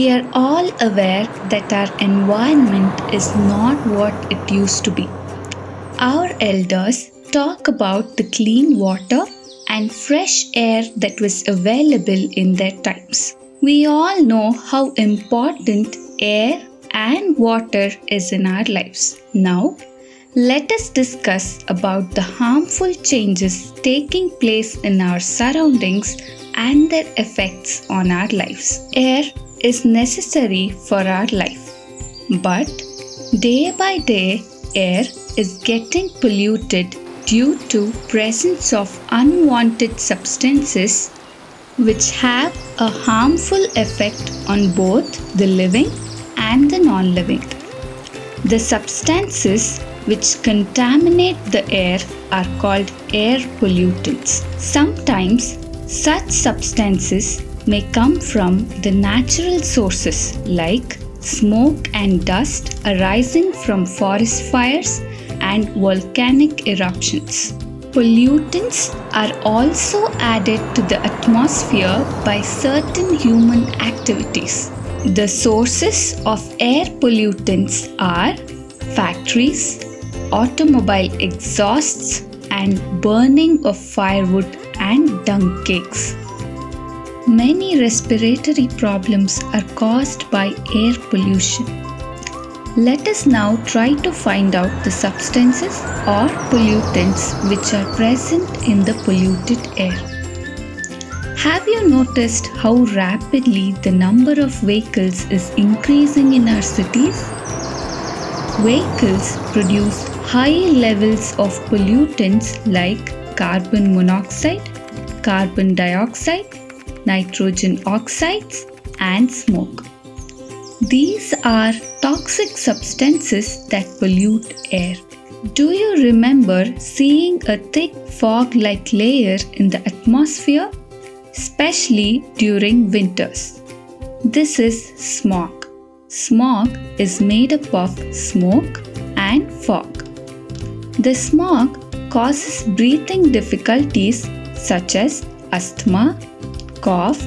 We are all aware that our environment is not what it used to be. Our elders talk about the clean water and fresh air that was available in their times. We all know how important air and water is in our lives. Now, let us discuss about the harmful changes taking place in our surroundings and their effects on our lives. Air is necessary for our life, but day by day air is getting polluted due to presence of unwanted substances which have a harmful effect on both the living and the non-living. The substances which contaminate the air are called air pollutants. Sometimes such substances may come from the natural sources like smoke and dust arising from forest fires and volcanic eruptions. Pollutants are also added to the atmosphere by certain human activities. The sources of air pollutants are factories, automobile exhausts, and burning of firewood and dung cakes. Many respiratory problems are caused by air pollution. Let us now try to find out the substances or pollutants which are present in the polluted air. Have you noticed how rapidly the number of vehicles is increasing in our cities? Vehicles produce high levels of pollutants like carbon monoxide, carbon dioxide, nitrogen oxides, and smoke. These are toxic substances that pollute air. Do you remember seeing a thick fog-like layer in the atmosphere, especially during winters? This is smog. Smog is made up of smoke and fog. The smog causes breathing difficulties such as asthma, cough,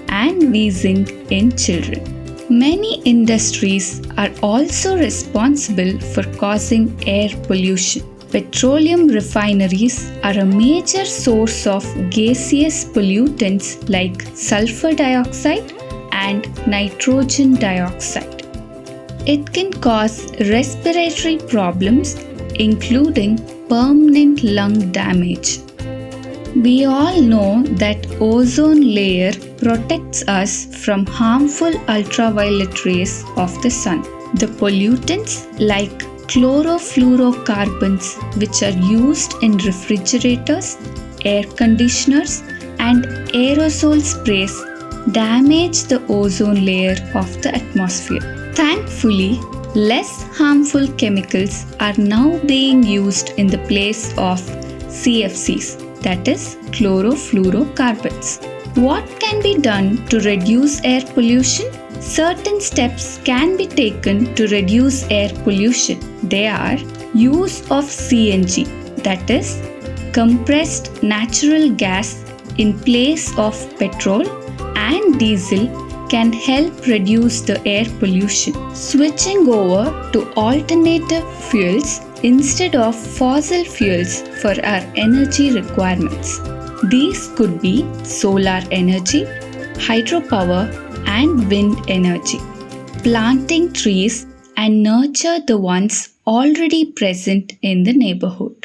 and wheezing in children. Many industries are also responsible for causing air pollution. Petroleum refineries are a major source of gaseous pollutants like sulfur dioxide and nitrogen dioxide. It can cause respiratory problems, including permanent lung damage. We all know that ozone layer protects us from harmful ultraviolet rays of the sun. The pollutants like chlorofluorocarbons, which are used in refrigerators, air conditioners, and aerosol sprays, damage the ozone layer of the atmosphere. Thankfully, less harmful chemicals are now being used in the place of CFCs, that is, chlorofluorocarbons. What can be done to reduce air pollution? Certain steps can be taken to reduce air pollution. They are use of CNG, that is, compressed natural gas in place of petrol and diesel can help reduce the air pollution. Switching over to alternative fuels instead of fossil fuels for our energy requirements. These could be solar energy, hydropower, and wind energy. Planting trees and nurture the ones already present in the neighborhood.